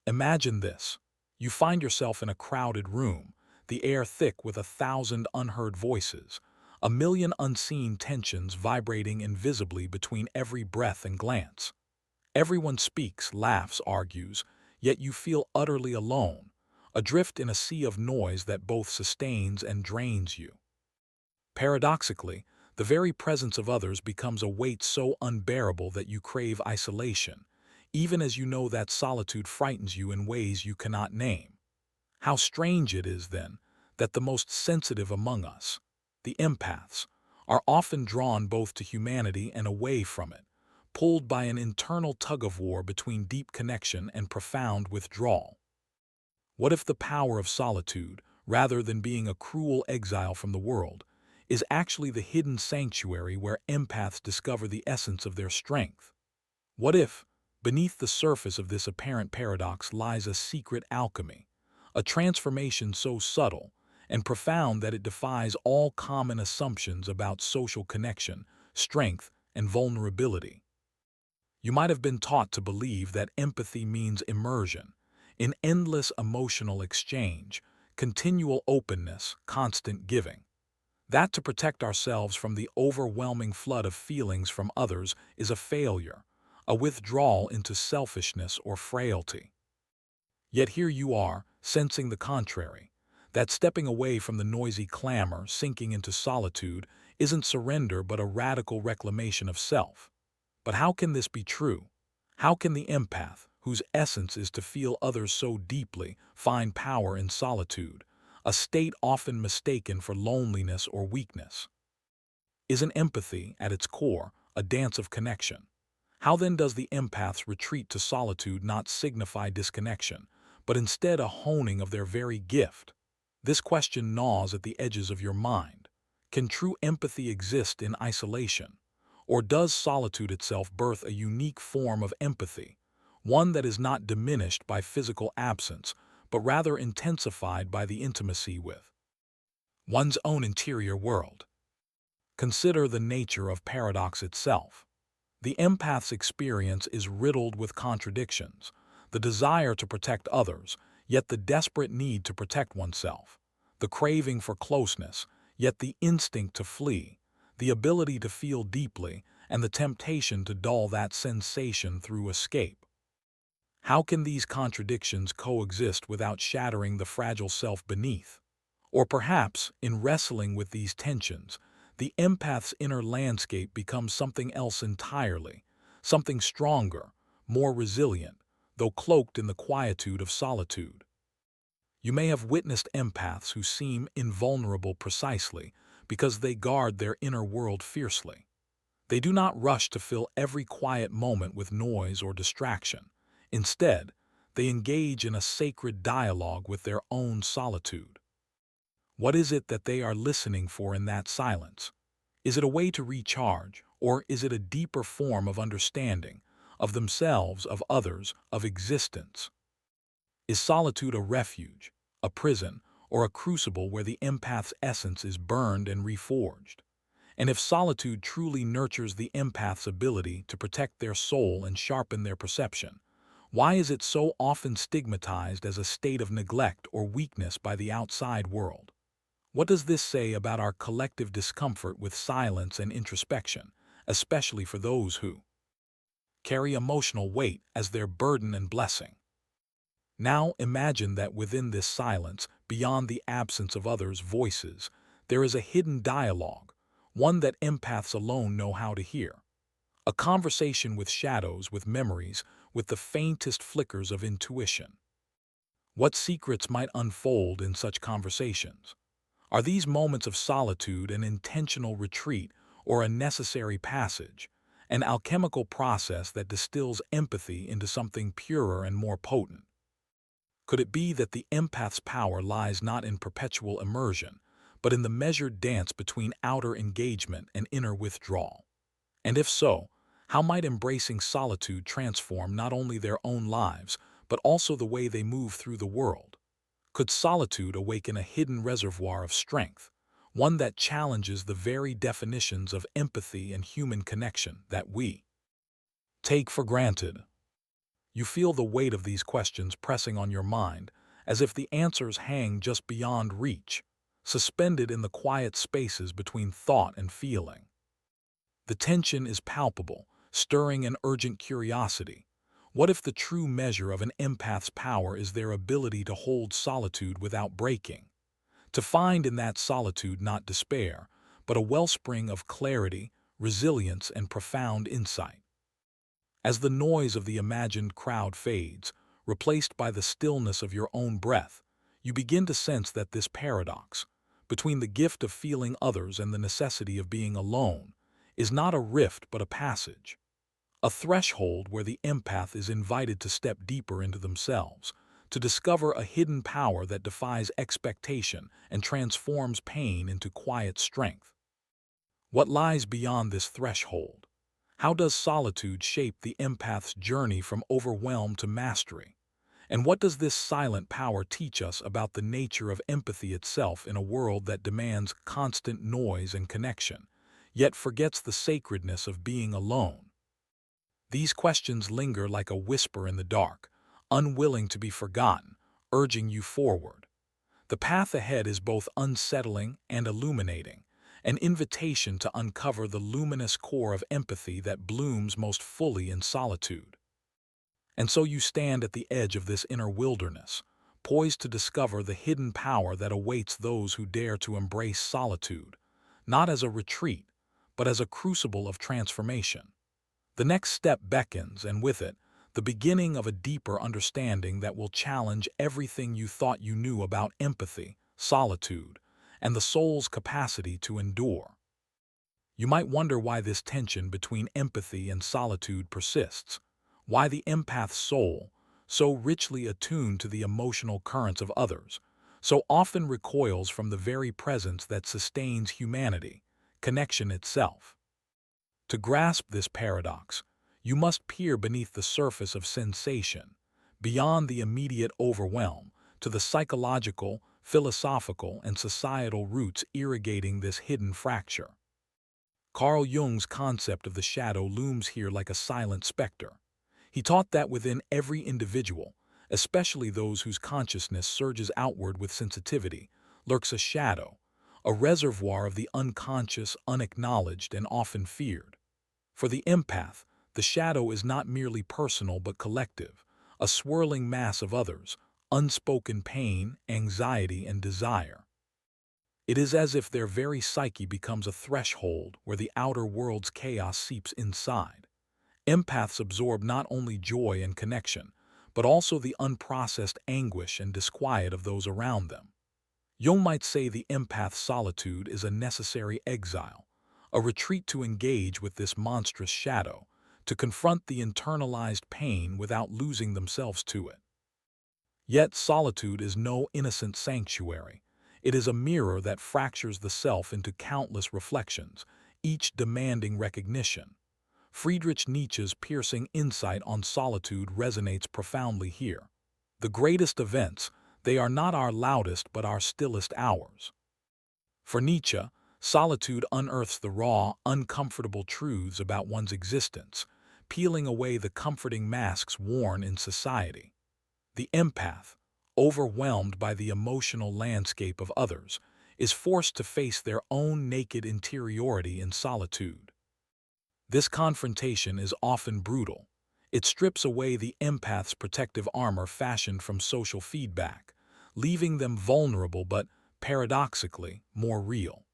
Imagine this. You find yourself in a crowded room, the air thick with 1,000 unheard voices, a million unseen tensions vibrating invisibly between every breath and glance. Everyone speaks, laughs, argues, yet you feel utterly alone, adrift in a sea of noise that both sustains and drains you. Paradoxically, the very presence of others becomes a weight so unbearable that you crave isolation, even as you know that solitude frightens you in ways you cannot name. How strange it is, then, that the most sensitive among us, the empaths, are often drawn both to humanity and away from it, pulled by an internal tug-of-war between deep connection and profound withdrawal. What if the power of solitude, rather than being a cruel exile from the world, is actually the hidden sanctuary where empaths discover the essence of their strength? What if, beneath the surface of this apparent paradox lies a secret alchemy, a transformation so subtle and profound that it defies all common assumptions about social connection, strength, and vulnerability? You might have been taught to believe that empathy means immersion, in endless emotional exchange, continual openness, constant giving. That to protect ourselves from the overwhelming flood of feelings from others is a failure, a withdrawal into selfishness or frailty. Yet here you are, sensing the contrary, that stepping away from the noisy clamor, sinking into solitude, isn't surrender but a radical reclamation of self. But how can this be true? How can the empath, whose essence is to feel others so deeply, find power in solitude, a state often mistaken for loneliness or weakness? Isn't empathy, at its core, a dance of connection? How then does the empath's retreat to solitude not signify disconnection, but instead a honing of their very gift? This question gnaws at the edges of your mind. Can true empathy exist in isolation? Or does solitude itself birth a unique form of empathy, one that is not diminished by physical absence, but rather intensified by the intimacy with one's own interior world? Consider the nature of paradox itself. The empath's experience is riddled with contradictions, the desire to protect others, yet the desperate need to protect oneself, the craving for closeness, yet the instinct to flee, the ability to feel deeply, and the temptation to dull that sensation through escape. How can these contradictions coexist without shattering the fragile self beneath? Or perhaps, in wrestling with these tensions, the empath's inner landscape becomes something else entirely, something stronger, more resilient, though cloaked in the quietude of solitude. You may have witnessed empaths who seem invulnerable precisely because they guard their inner world fiercely. They do not rush to fill every quiet moment with noise or distraction. Instead, they engage in a sacred dialogue with their own solitude. What is it that they are listening for in that silence? Is it a way to recharge, or is it a deeper form of understanding, of themselves, of others, of existence? Is solitude a refuge, a prison, or a crucible where the empath's essence is burned and reforged? And if solitude truly nurtures the empath's ability to protect their soul and sharpen their perception, why is it so often stigmatized as a state of neglect or weakness by the outside world? What does this say about our collective discomfort with silence and introspection, especially for those who carry emotional weight as their burden and blessing? Now imagine that within this silence, beyond the absence of others' voices, there is a hidden dialogue, one that empaths alone know how to hear. A conversation with shadows, with memories, with the faintest flickers of intuition. What secrets might unfold in such conversations? Are these moments of solitude an intentional retreat or a necessary passage, an alchemical process that distills empathy into something purer and more potent? Could it be that the empath's power lies not in perpetual immersion, but in the measured dance between outer engagement and inner withdrawal? And if so, how might embracing solitude transform not only their own lives, but also the way they move through the world? Could solitude awaken a hidden reservoir of strength, one that challenges the very definitions of empathy and human connection that we take for granted? You feel the weight of these questions pressing on your mind, as if the answers hang just beyond reach, suspended in the quiet spaces between thought and feeling. The tension is palpable, stirring an urgent curiosity. What if the true measure of an empath's power is their ability to hold solitude without breaking? To find in that solitude not despair, but a wellspring of clarity, resilience, and profound insight. As the noise of the imagined crowd fades, replaced by the stillness of your own breath, you begin to sense that this paradox, between the gift of feeling others and the necessity of being alone, is not a rift but a passage, a threshold where the empath is invited to step deeper into themselves, to discover a hidden power that defies expectation and transforms pain into quiet strength. What lies beyond this threshold? How does solitude shape the empath's journey from overwhelm to mastery? And what does this silent power teach us about the nature of empathy itself in a world that demands constant noise and connection, yet forgets the sacredness of being alone? These questions linger like a whisper in the dark, unwilling to be forgotten, urging you forward. The path ahead is both unsettling and illuminating, an invitation to uncover the luminous core of empathy that blooms most fully in solitude. And so you stand at the edge of this inner wilderness, poised to discover the hidden power that awaits those who dare to embrace solitude, not as a retreat, but as a crucible of transformation. The next step beckons, and with it, the beginning of a deeper understanding that will challenge everything you thought you knew about empathy, solitude, and the soul's capacity to endure. You might wonder why this tension between empathy and solitude persists, why the empath's soul, so richly attuned to the emotional currents of others, so often recoils from the very presence that sustains humanity, connection itself. To grasp this paradox, you must peer beneath the surface of sensation, beyond the immediate overwhelm, to the psychological, philosophical, and societal roots irrigating this hidden fracture. Carl Jung's concept of the shadow looms here like a silent specter. He taught that within every individual, especially those whose consciousness surges outward with sensitivity, lurks a shadow, a reservoir of the unconscious, unacknowledged, and often feared. For the empath, the shadow is not merely personal but collective, a swirling mass of others, unspoken pain, anxiety, and desire. It is as if their very psyche becomes a threshold where the outer world's chaos seeps inside. Empaths absorb not only joy and connection, but also the unprocessed anguish and disquiet of those around them. Jung might say the empath's solitude is a necessary exile, a retreat to engage with this monstrous shadow, to confront the internalized pain without losing themselves to it. Yet solitude is no innocent sanctuary. It is a mirror that fractures the self into countless reflections, each demanding recognition. Friedrich Nietzsche's piercing insight on solitude resonates profoundly here. The greatest events, they are not our loudest but our stillest hours. For Nietzsche, solitude unearths the raw, uncomfortable truths about one's existence, peeling away the comforting masks worn in society. The empath, overwhelmed by the emotional landscape of others, is forced to face their own naked interiority in solitude. This confrontation is often brutal. It strips away the empath's protective armor fashioned from social feedback, leaving them vulnerable but, paradoxically, more real.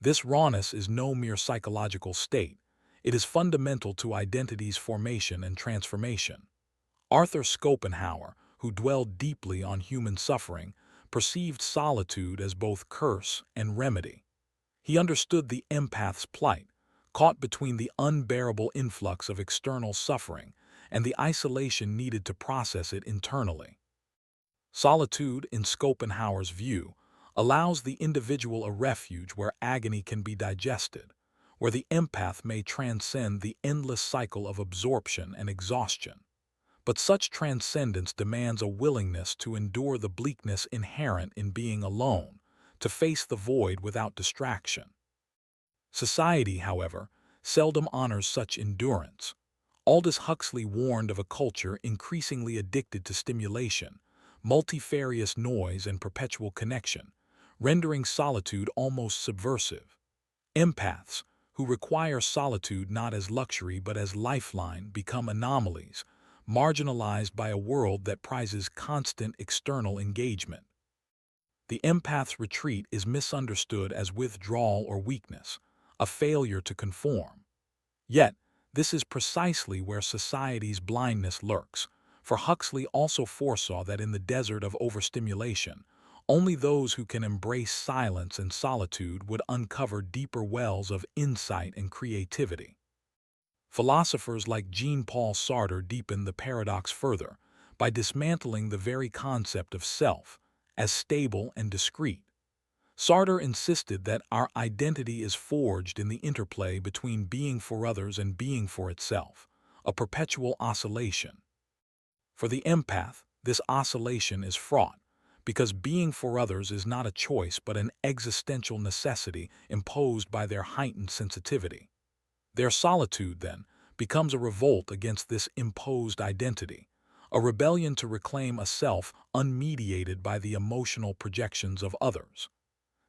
This rawness is no mere psychological state. It is fundamental to identity's formation and transformation. Arthur Schopenhauer, who dwelled deeply on human suffering, perceived solitude as both curse and remedy. He understood the empath's plight, caught between the unbearable influx of external suffering and the isolation needed to process it internally. Solitude, in Schopenhauer's view, allows the individual a refuge where agony can be digested, where the empath may transcend the endless cycle of absorption and exhaustion. But such transcendence demands a willingness to endure the bleakness inherent in being alone, to face the void without distraction. Society, however, seldom honors such endurance. Aldous Huxley warned of a culture increasingly addicted to stimulation, multifarious noise, and perpetual connection, rendering solitude almost subversive. Empaths, who require solitude not as luxury but as lifeline, become anomalies, marginalized by a world that prizes constant external engagement. The empath's retreat is misunderstood as withdrawal or weakness, a failure to conform. Yet, this is precisely where society's blindness lurks, for Huxley also foresaw that in the desert of overstimulation, only those who can embrace silence and solitude would uncover deeper wells of insight and creativity. Philosophers like Jean-Paul Sartre deepened the paradox further by dismantling the very concept of self as stable and discrete. Sartre insisted that our identity is forged in the interplay between being for others and being for itself, a perpetual oscillation. For the empath, this oscillation is fraught, because being for others is not a choice but an existential necessity imposed by their heightened sensitivity. Their solitude, then, becomes a revolt against this imposed identity, a rebellion to reclaim a self unmediated by the emotional projections of others.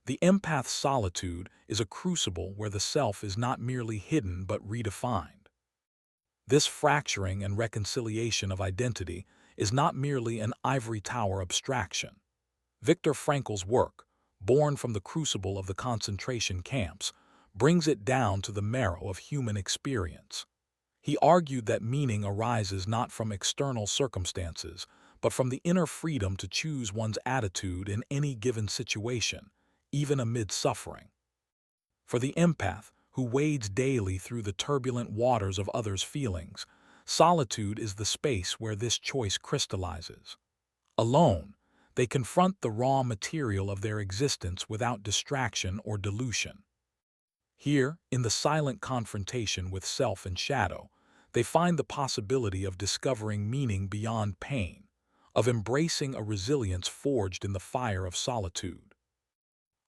The empath's solitude is a crucible where the self is not merely hidden but redefined. This fracturing and reconciliation of identity is not merely an ivory tower abstraction. Viktor Frankl's work, born from the crucible of the concentration camps, brings it down to the marrow of human experience. He argued that meaning arises not from external circumstances, but from the inner freedom to choose one's attitude in any given situation, even amid suffering. For the empath, who wades daily through the turbulent waters of others' feelings, solitude is the space where this choice crystallizes. Alone, they confront the raw material of their existence without distraction or dilution. Here, in the silent confrontation with self and shadow, they find the possibility of discovering meaning beyond pain, of embracing a resilience forged in the fire of solitude.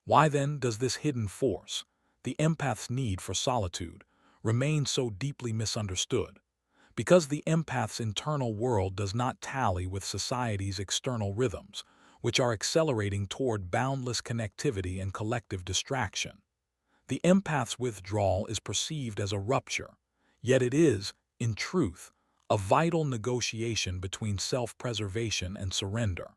Why then does this hidden force, the empath's need for solitude, remain so deeply misunderstood? Because the empath's internal world does not tally with society's external rhythms, which are accelerating toward boundless connectivity and collective distraction. The empath's withdrawal is perceived as a rupture, yet it is, in truth, a vital negotiation between self-preservation and surrender.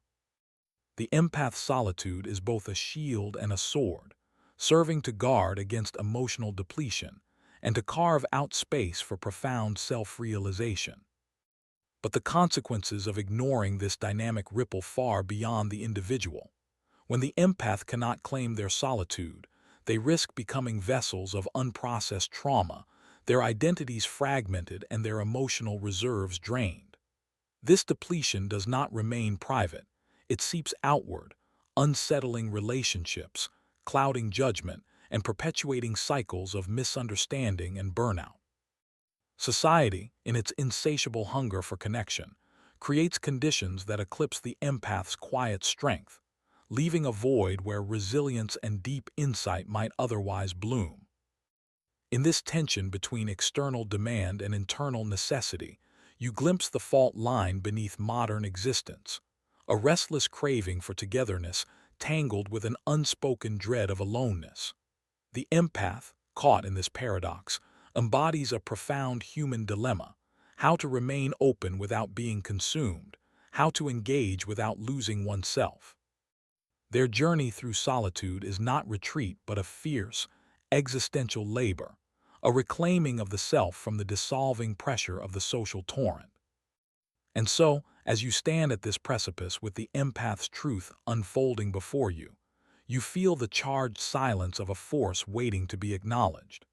The empath's solitude is both a shield and a sword, serving to guard against emotional depletion and to carve out space for profound self-realization. But the consequences of ignoring this dynamic ripple far beyond the individual. When the empath cannot claim their solitude, they risk becoming vessels of unprocessed trauma, their identities fragmented and their emotional reserves drained. This depletion does not remain private. It seeps outward, unsettling relationships, clouding judgment, and perpetuating cycles of misunderstanding and burnout. Society, in its insatiable hunger for connection, creates conditions that eclipse the empath's quiet strength, leaving a void where resilience and deep insight might otherwise bloom. In this tension between external demand and internal necessity, you glimpse the fault line beneath modern existence, a restless craving for togetherness tangled with an unspoken dread of aloneness. The empath, caught in this paradox, embodies a profound human dilemma: how to remain open without being consumed, how to engage without losing oneself. Their journey through solitude is not retreat but a fierce, existential labor, a reclaiming of the self from the dissolving pressure of the social torrent. And so, as you stand at this precipice with the empath's truth unfolding before you, you feel the charged silence of a force waiting to be acknowledged.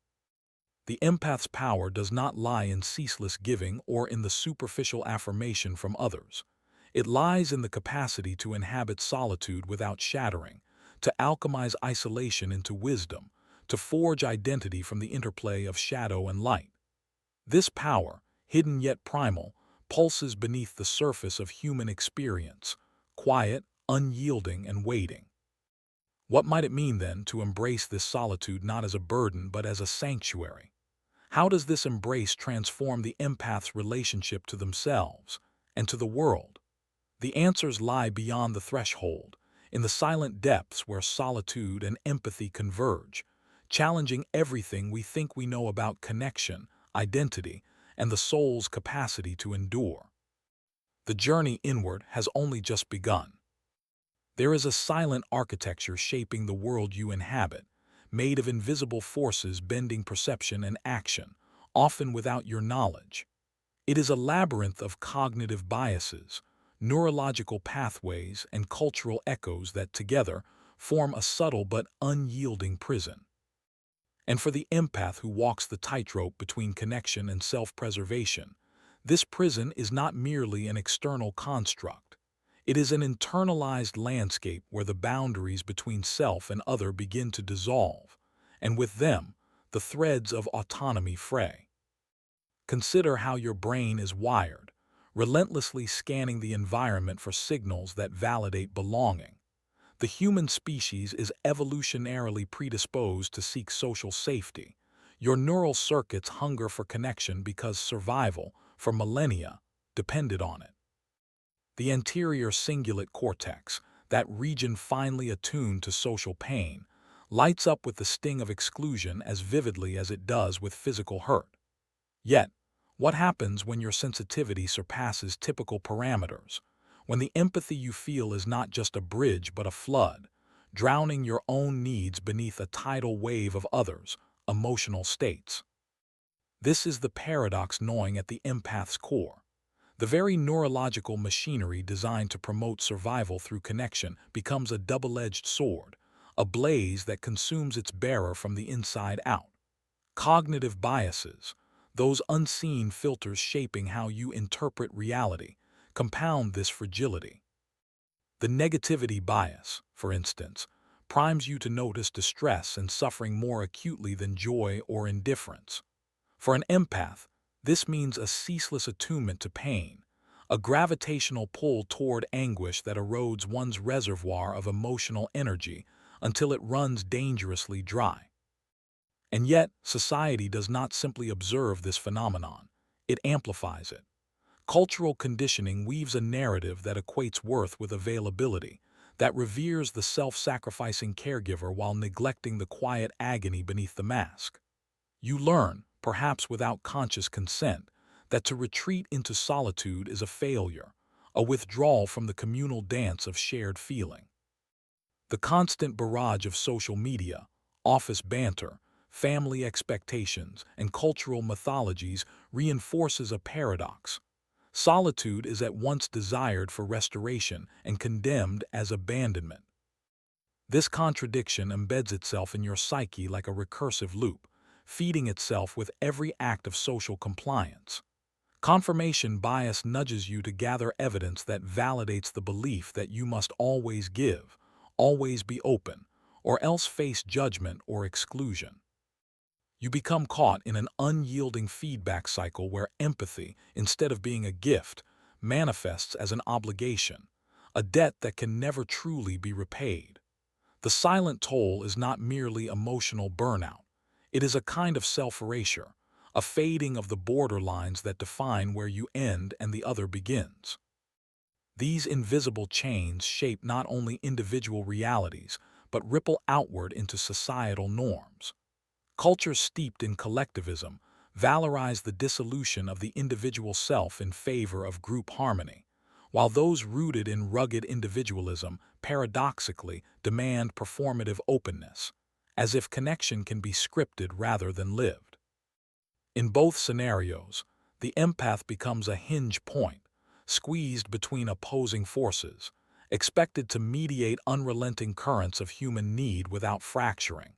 The empath's power does not lie in ceaseless giving or in the superficial affirmation from others. It lies in the capacity to inhabit solitude without shattering, to alchemize isolation into wisdom, to forge identity from the interplay of shadow and light. This power, hidden yet primal, pulses beneath the surface of human experience, quiet, unyielding, and waiting. What might it mean, then, to embrace this solitude not as a burden but as a sanctuary? How does this embrace transform the empath's relationship to themselves and to the world? The answers lie beyond the threshold, in the silent depths where solitude and empathy converge, challenging everything we think we know about connection, identity, and the soul's capacity to endure. The journey inward has only just begun. There is a silent architecture shaping the world you inhabit, made of invisible forces bending perception and action, often without your knowledge. It is a labyrinth of cognitive biases, neurological pathways, and cultural echoes that together form a subtle but unyielding prison. And for the empath who walks the tightrope between connection and self-preservation, this prison is not merely an external construct. It is an internalized landscape where the boundaries between self and other begin to dissolve, and with them, the threads of autonomy fray. Consider how your brain is wired, relentlessly scanning the environment for signals that validate belonging. The human species is evolutionarily predisposed to seek social safety. Your neural circuits hunger for connection because survival, for millennia, depended on it. The anterior cingulate cortex, that region finely attuned to social pain, lights up with the sting of exclusion as vividly as it does with physical hurt. Yet, what happens when your sensitivity surpasses typical parameters? When the empathy you feel is not just a bridge but a flood, drowning your own needs beneath a tidal wave of others' emotional states? This is the paradox gnawing at the empath's core. The very neurological machinery designed to promote survival through connection becomes a double-edged sword, a blaze that consumes its bearer from the inside out. Cognitive biases, those unseen filters shaping how you interpret reality, compound this fragility. The negativity bias, for instance, primes you to notice distress and suffering more acutely than joy or indifference. For an empath, this means a ceaseless attunement to pain, a gravitational pull toward anguish that erodes one's reservoir of emotional energy until it runs dangerously dry. And yet, society does not simply observe this phenomenon, it amplifies it. Cultural conditioning weaves a narrative that equates worth with availability, that reveres the self-sacrificing caregiver while neglecting the quiet agony beneath the mask. You learn, perhaps without conscious consent, that to retreat into solitude is a failure, a withdrawal from the communal dance of shared feeling. The constant barrage of social media, office banter, family expectations, and cultural mythologies reinforces a paradox. Solitude is at once desired for restoration and condemned as abandonment. This contradiction embeds itself in your psyche like a recursive loop, feeding itself with every act of social compliance. Confirmation bias nudges you to gather evidence that validates the belief that you must always give, always be open, or else face judgment or exclusion. You become caught in an unyielding feedback cycle where empathy, instead of being a gift, manifests as an obligation, a debt that can never truly be repaid. The silent toll is not merely emotional burnout. It is a kind of self-erasure, a fading of the borderlines that define where you end and the other begins. These invisible chains shape not only individual realities, but ripple outward into societal norms. Cultures steeped in collectivism valorize the dissolution of the individual self in favor of group harmony, while those rooted in rugged individualism paradoxically demand performative openness, as if connection can be scripted rather than lived. In both scenarios, the empath becomes a hinge point, squeezed between opposing forces, expected to mediate unrelenting currents of human need without fracturing.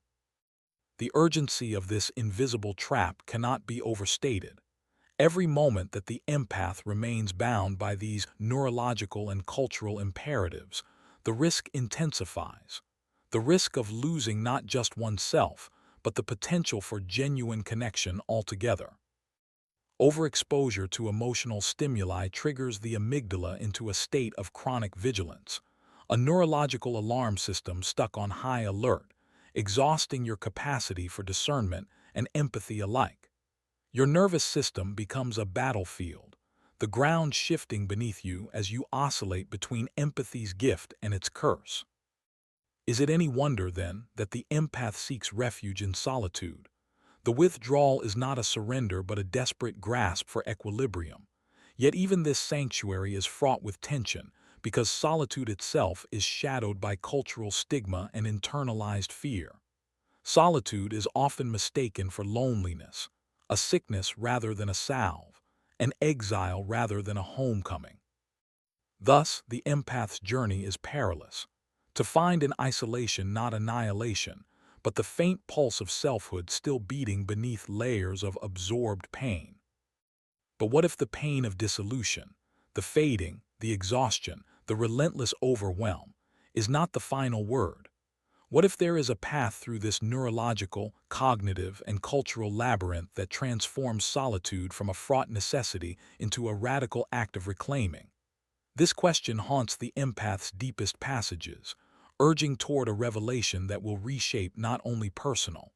The urgency of this invisible trap cannot be overstated. Every moment that the empath remains bound by these neurological and cultural imperatives, the risk intensifies. The risk of losing not just oneself, but the potential for genuine connection altogether. Overexposure to emotional stimuli triggers the amygdala into a state of chronic vigilance, a neurological alarm system stuck on high alert, exhausting your capacity for discernment and empathy alike. Your nervous system becomes a battlefield, the ground shifting beneath you as you oscillate between empathy's gift and its curse. Is it any wonder, then, that the empath seeks refuge in solitude? The withdrawal is not a surrender but a desperate grasp for equilibrium. Yet even this sanctuary is fraught with tension, because solitude itself is shadowed by cultural stigma and internalized fear. Solitude is often mistaken for loneliness, a sickness rather than a salve, an exile rather than a homecoming. Thus, the empath's journey is perilous. To find in isolation not annihilation, but the faint pulse of selfhood still beating beneath layers of absorbed pain. But what if the pain of dissolution, the fading, the exhaustion, the relentless overwhelm, is not the final word? What if there is a path through this neurological, cognitive, and cultural labyrinth that transforms solitude from a fraught necessity into a radical act of reclaiming? This question haunts the empath's deepest passages, urging toward a revelation that will reshape not only personal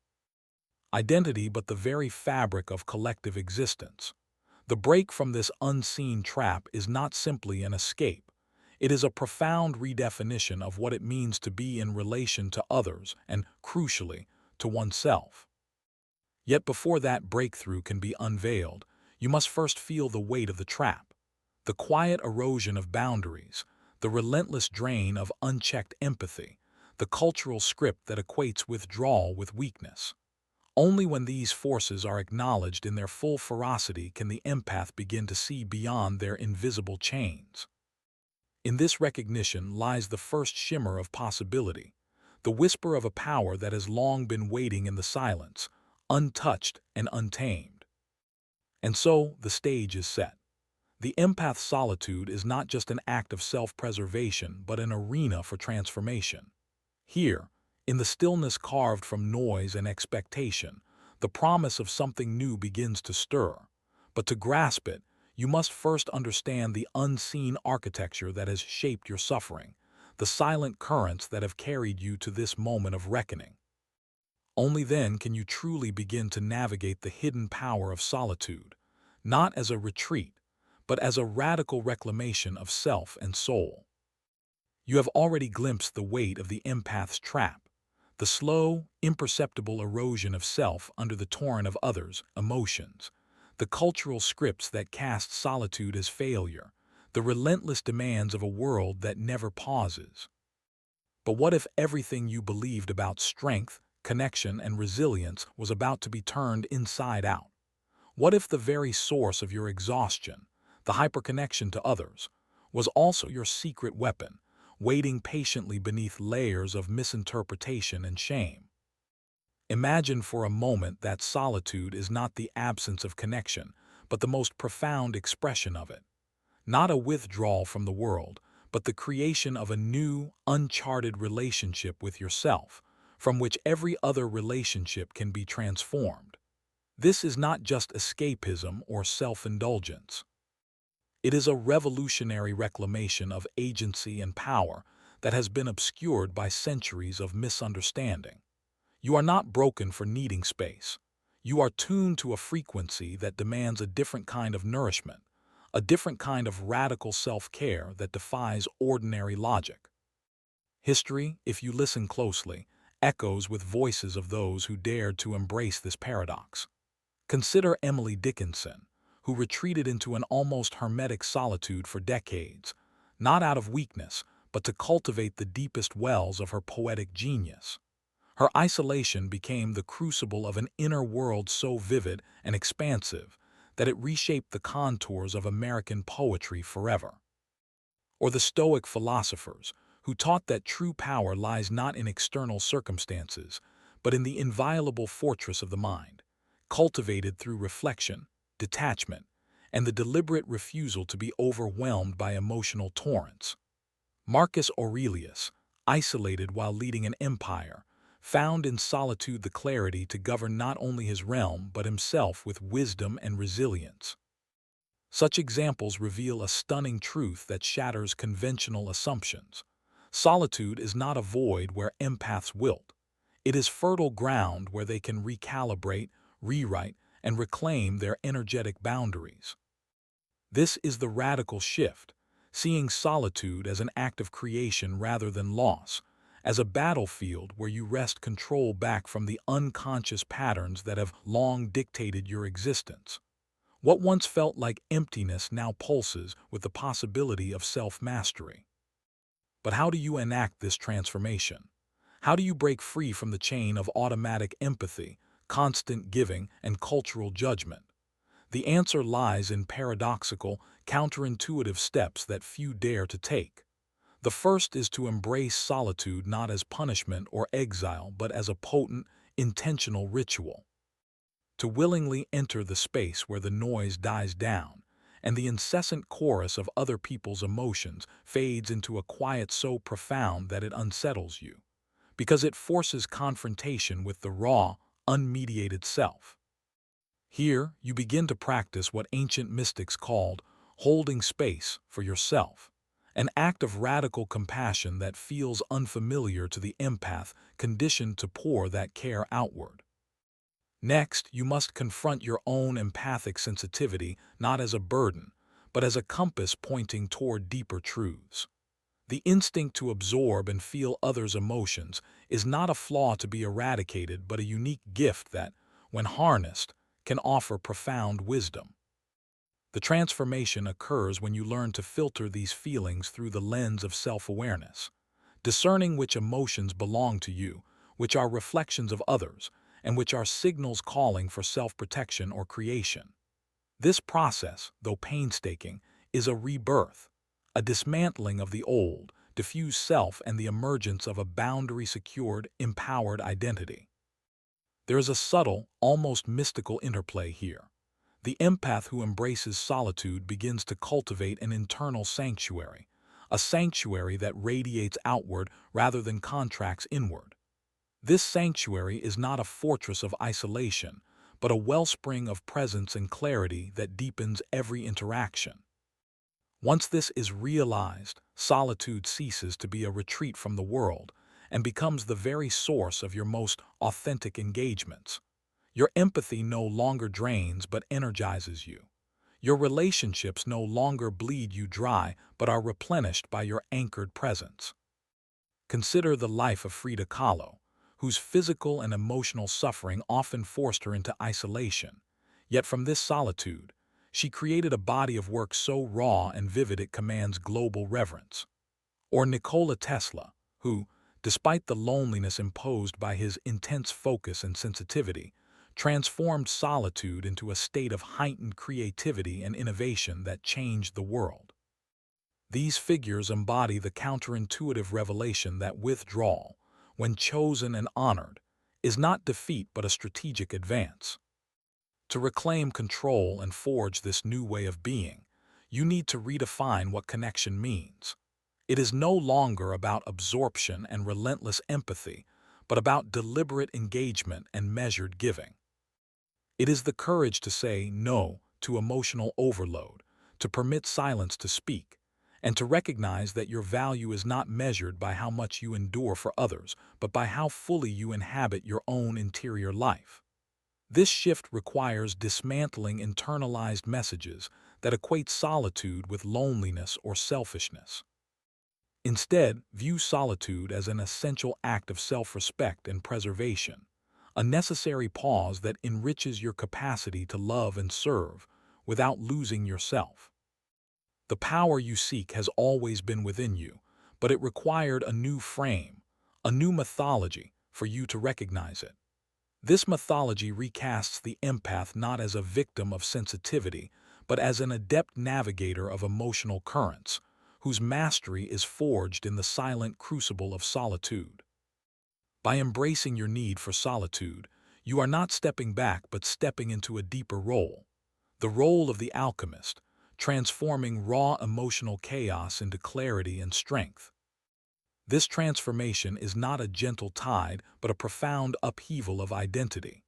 identity but the very fabric of collective existence. The break from this unseen trap is not simply an escape. It is a profound redefinition of what it means to be in relation to others and, crucially, to oneself. Yet before that breakthrough can be unveiled, you must first feel the weight of the trap, the quiet erosion of boundaries, the relentless drain of unchecked empathy, the cultural script that equates withdrawal with weakness. Only when these forces are acknowledged in their full ferocity can the empath begin to see beyond their invisible chains. In this recognition lies the first shimmer of possibility, the whisper of a power that has long been waiting in the silence, untouched and untamed. And so the stage is set. The empath's solitude is not just an act of self-preservation but an arena for transformation. Here, in the stillness carved from noise and expectation, the promise of something new begins to stir. But to grasp it, you must first understand the unseen architecture that has shaped your suffering, the silent currents that have carried you to this moment of reckoning. Only then can you truly begin to navigate the hidden power of solitude, not as a retreat, but as a radical reclamation of self and soul. You have already glimpsed the weight of the empath's trap, the slow, imperceptible erosion of self under the torrent of others' emotions, the cultural scripts that cast solitude as failure, the relentless demands of a world that never pauses. But what if everything you believed about strength, connection, and resilience was about to be turned inside out? What if the very source of your exhaustion, the hyperconnection to others, was also your secret weapon, waiting patiently beneath layers of misinterpretation and shame? Imagine for a moment that solitude is not the absence of connection, but the most profound expression of it. Not a withdrawal from the world, but the creation of a new, uncharted relationship with yourself, from which every other relationship can be transformed. This is not just escapism or self-indulgence. It is a revolutionary reclamation of agency and power that has been obscured by centuries of misunderstanding. You are not broken for needing space. You are tuned to a frequency that demands a different kind of nourishment, a different kind of radical self-care that defies ordinary logic. History, if you listen closely, echoes with voices of those who dared to embrace this paradox. Consider Emily Dickinson, who retreated into an almost hermetic solitude for decades, not out of weakness, but to cultivate the deepest wells of her poetic genius. Her isolation became the crucible of an inner world so vivid and expansive that it reshaped the contours of American poetry forever. Or the Stoic philosophers, who taught that true power lies not in external circumstances, but in the inviolable fortress of the mind, cultivated through reflection, detachment, and the deliberate refusal to be overwhelmed by emotional torrents. Marcus Aurelius, isolated while leading an empire, found in solitude the clarity to govern not only his realm but himself with wisdom and resilience. Such examples reveal a stunning truth that shatters conventional assumptions. Solitude is not a void where empaths wilt. It is fertile ground where they can recalibrate, rewrite, and reclaim their energetic boundaries. This is the radical shift, seeing solitude as an act of creation rather than loss, as a battlefield where you wrest control back from the unconscious patterns that have long dictated your existence. What once felt like emptiness now pulses with the possibility of self-mastery. But how do you enact this transformation? How do you break free from the chain of automatic empathy, constant giving, and cultural judgment? The answer lies in paradoxical, counterintuitive steps that few dare to take. The first is to embrace solitude not as punishment or exile, but as a potent, intentional ritual. To willingly enter the space where the noise dies down, and the incessant chorus of other people's emotions fades into a quiet so profound that it unsettles you, because it forces confrontation with the raw, unmediated self. Here, you begin to practice what ancient mystics called holding space for yourself, an act of radical compassion that feels unfamiliar to the empath conditioned to pour that care outward. Next, you must confront your own empathic sensitivity not as a burden, but as a compass pointing toward deeper truths. The instinct to absorb and feel others' emotions is not a flaw to be eradicated, but a unique gift that, when harnessed, can offer profound wisdom. The transformation occurs when you learn to filter these feelings through the lens of self-awareness, discerning which emotions belong to you, which are reflections of others, and which are signals calling for self-protection or creation. This process, though painstaking, is a rebirth, a dismantling of the old, diffused self and the emergence of a boundary-secured, empowered identity. There is a subtle, almost mystical interplay here. The empath who embraces solitude begins to cultivate an internal sanctuary, a sanctuary that radiates outward rather than contracts inward. This sanctuary is not a fortress of isolation, but a wellspring of presence and clarity that deepens every interaction. Once this is realized, solitude ceases to be a retreat from the world and becomes the very source of your most authentic engagements. Your empathy no longer drains but energizes you. Your relationships no longer bleed you dry but are replenished by your anchored presence. Consider the life of Frida Kahlo, whose physical and emotional suffering often forced her into isolation. Yet from this solitude, she created a body of work so raw and vivid it commands global reverence. Or Nikola Tesla, who, despite the loneliness imposed by his intense focus and sensitivity, transformed solitude into a state of heightened creativity and innovation that changed the world. These figures embody the counterintuitive revelation that withdrawal, when chosen and honored, is not defeat but a strategic advance. To reclaim control and forge this new way of being, you need to redefine what connection means. It is no longer about absorption and relentless empathy, but about deliberate engagement and measured giving. It is the courage to say no to emotional overload, to permit silence to speak, and to recognize that your value is not measured by how much you endure for others, but by how fully you inhabit your own interior life. This shift requires dismantling internalized messages that equate solitude with loneliness or selfishness. Instead, view solitude as an essential act of self-respect and preservation, a necessary pause that enriches your capacity to love and serve without losing yourself. The power you seek has always been within you, but it required a new frame, a new mythology, for you to recognize it. This mythology recasts the empath not as a victim of sensitivity, but as an adept navigator of emotional currents, whose mastery is forged in the silent crucible of solitude. By embracing your need for solitude, you are not stepping back but stepping into a deeper role, the role of the alchemist, transforming raw emotional chaos into clarity and strength. This transformation is not a gentle tide, but a profound upheaval of identity.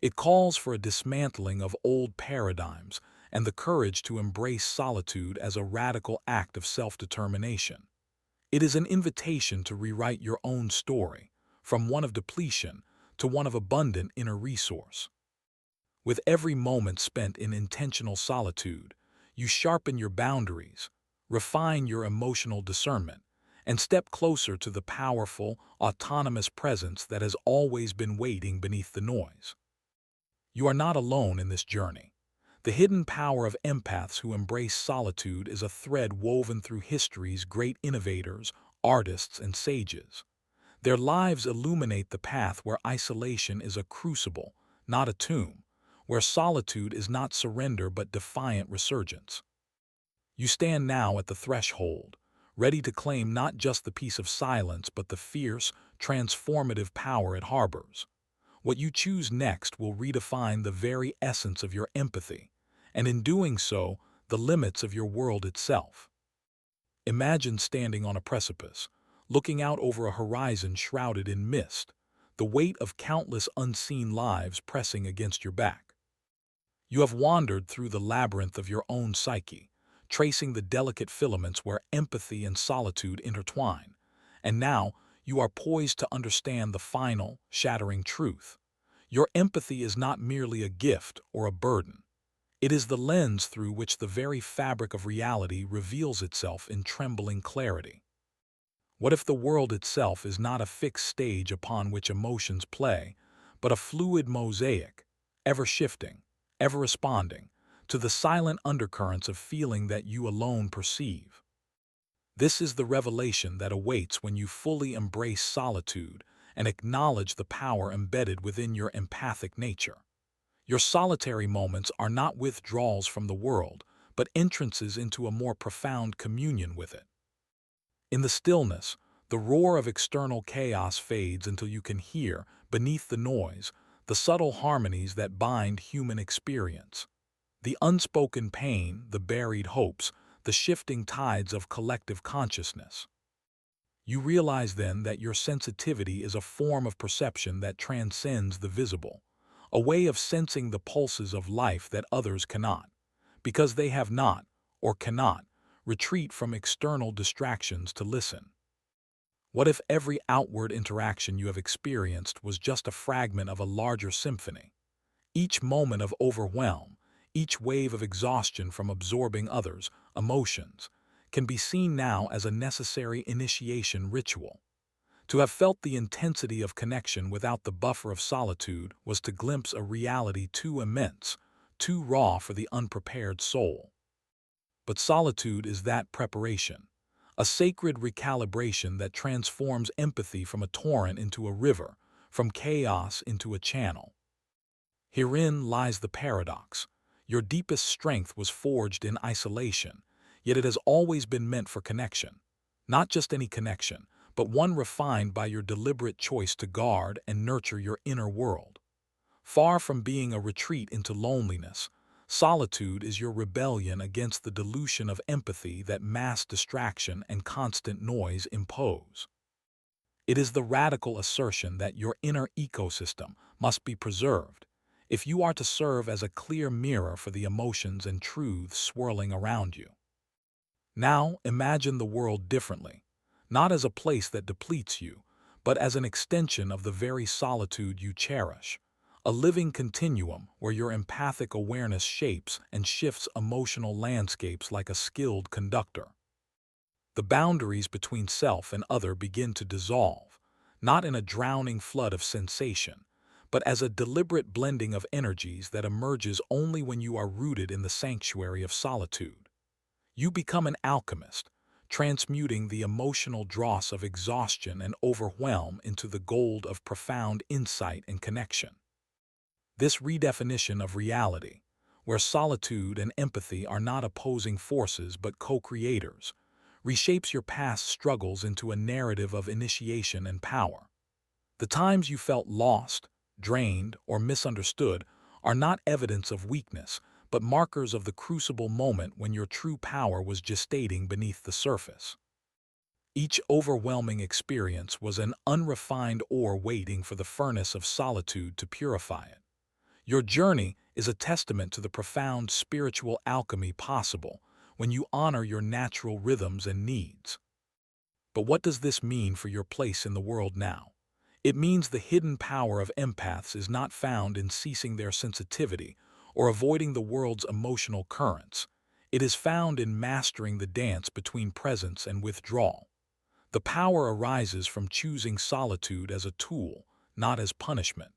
It calls for a dismantling of old paradigms and the courage to embrace solitude as a radical act of self-determination. It is an invitation to rewrite your own story, from one of depletion to one of abundant inner resource. With every moment spent in intentional solitude, you sharpen your boundaries, refine your emotional discernment, and step closer to the powerful, autonomous presence that has always been waiting beneath the noise. You are not alone in this journey. The hidden power of empaths who embrace solitude is a thread woven through history's great innovators, artists, and sages. Their lives illuminate the path where isolation is a crucible, not a tomb, where solitude is not surrender but defiant resurgence. You stand now at the threshold, ready to claim not just the peace of silence but the fierce, transformative power it harbors. What you choose next will redefine the very essence of your empathy, and in doing so, the limits of your world itself. Imagine standing on a precipice, looking out over a horizon shrouded in mist, the weight of countless unseen lives pressing against your back. You have wandered through the labyrinth of your own psyche, tracing the delicate filaments where empathy and solitude intertwine, and now you are poised to understand the final, shattering truth. Your empathy is not merely a gift or a burden. It is the lens through which the very fabric of reality reveals itself in trembling clarity. What if the world itself is not a fixed stage upon which emotions play, but a fluid mosaic, ever shifting, ever responding, to the silent undercurrents of feeling that you alone perceive? This is the revelation that awaits when you fully embrace solitude and acknowledge the power embedded within your empathic nature. Your solitary moments are not withdrawals from the world, but entrances into a more profound communion with it. In the stillness, the roar of external chaos fades until you can hear, beneath the noise, the subtle harmonies that bind human experience. The unspoken pain, the buried hopes, the shifting tides of collective consciousness. You realize then that your sensitivity is a form of perception that transcends the visible, a way of sensing the pulses of life that others cannot, because they have not, or cannot, retreat from external distractions to listen. What if every outward interaction you have experienced was just a fragment of a larger symphony? Each moment of overwhelm, each wave of exhaustion from absorbing others' emotions, can be seen now as a necessary initiation ritual. To have felt the intensity of connection without the buffer of solitude was to glimpse a reality too immense, too raw for the unprepared soul. But solitude is that preparation, a sacred recalibration that transforms empathy from a torrent into a river, from chaos into a channel. Herein lies the paradox. Your deepest strength was forged in isolation, yet it has always been meant for connection. Not just any connection, but one refined by your deliberate choice to guard and nurture your inner world. Far from being a retreat into loneliness, solitude is your rebellion against the dilution of empathy that mass distraction and constant noise impose. It is the radical assertion that your inner ecosystem must be preserved if you are to serve as a clear mirror for the emotions and truths swirling around you. Now imagine the world differently, not as a place that depletes you, but as an extension of the very solitude you cherish, a living continuum where your empathic awareness shapes and shifts emotional landscapes like a skilled conductor. The boundaries between self and other begin to dissolve, not in a drowning flood of sensation, but as a deliberate blending of energies that emerges only when you are rooted in the sanctuary of solitude. You become an alchemist, transmuting the emotional dross of exhaustion and overwhelm into the gold of profound insight and connection. This redefinition of reality, where solitude and empathy are not opposing forces but co-creators, reshapes your past struggles into a narrative of initiation and power. The times you felt lost, drained, or misunderstood are not evidence of weakness, but markers of the crucible moment when your true power was gestating beneath the surface. Each overwhelming experience was an unrefined ore waiting for the furnace of solitude to purify it. Your journey is a testament to the profound spiritual alchemy possible when you honor your natural rhythms and needs. But what does this mean for your place in the world now? It means the hidden power of empaths is not found in ceasing their sensitivity or avoiding the world's emotional currents. It is found in mastering the dance between presence and withdrawal. The power arises from choosing solitude as a tool, not as punishment.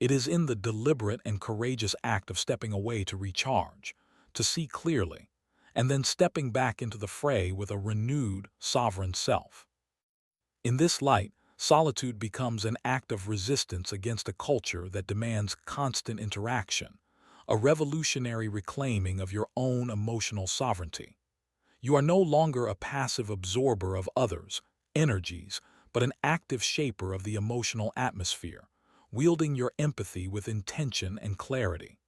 It is in the deliberate and courageous act of stepping away to recharge, to see clearly, and then stepping back into the fray with a renewed, sovereign self. In this light, solitude becomes an act of resistance against a culture that demands constant interaction, a revolutionary reclaiming of your own emotional sovereignty. You are no longer a passive absorber of others' energies, but an active shaper of the emotional atmosphere, wielding your empathy with intention and clarity.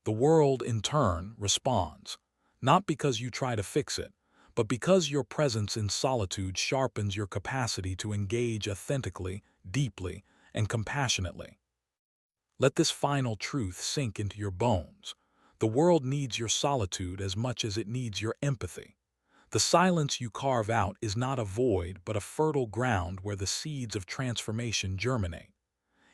The world, in turn, responds, not because you try to fix it, but because your presence in solitude sharpens your capacity to engage authentically, deeply, and compassionately. Let this final truth sink into your bones. The world needs your solitude as much as it needs your empathy. The silence you carve out is not a void, but a fertile ground where the seeds of transformation germinate.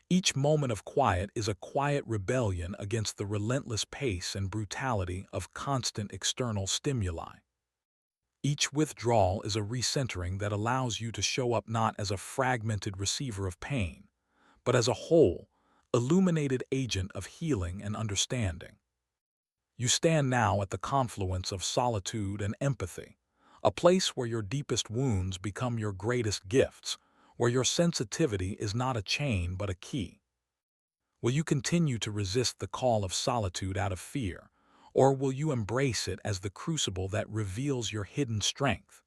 Each moment of quiet is a quiet rebellion against the relentless pace and brutality of constant external stimuli. Each withdrawal is a recentering that allows you to show up not as a fragmented receiver of pain, but as a whole, illuminated agent of healing and understanding. You stand now at the confluence of solitude and empathy, a place where your deepest wounds become your greatest gifts, where your sensitivity is not a chain but a key. Will you continue to resist the call of solitude out of fear, or will you embrace it as the crucible that reveals your hidden strength?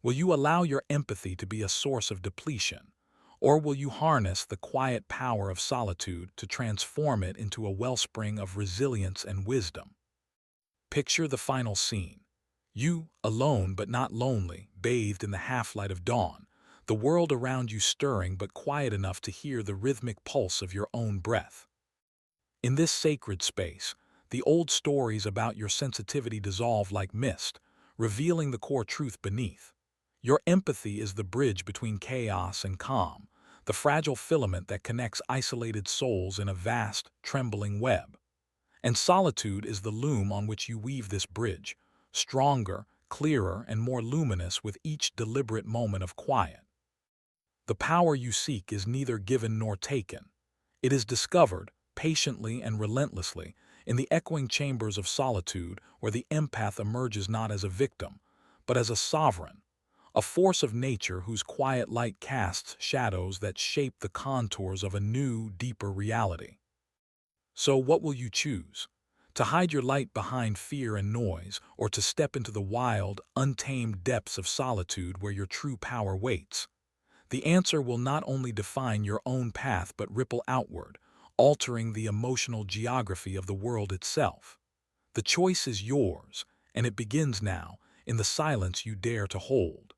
Will you allow your empathy to be a source of depletion, or will you harness the quiet power of solitude to transform it into a wellspring of resilience and wisdom? Picture the final scene. You, alone but not lonely, bathed in the half-light of dawn, the world around you stirring but quiet enough to hear the rhythmic pulse of your own breath. In this sacred space, the old stories about your sensitivity dissolve like mist, revealing the core truth beneath. Your empathy is the bridge between chaos and calm, the fragile filament that connects isolated souls in a vast, trembling web. And solitude is the loom on which you weave this bridge, stronger, clearer, and more luminous with each deliberate moment of quiet. The power you seek is neither given nor taken. It is discovered, patiently and relentlessly, in the echoing chambers of solitude where the empath emerges not as a victim, but as a sovereign, a force of nature whose quiet light casts shadows that shape the contours of a new, deeper reality. So what will you choose? To hide your light behind fear and noise, or to step into the wild, untamed depths of solitude where your true power waits? The answer will not only define your own path but ripple outward, altering the emotional geography of the world itself. The choice is yours, and it begins now, in the silence you dare to hold.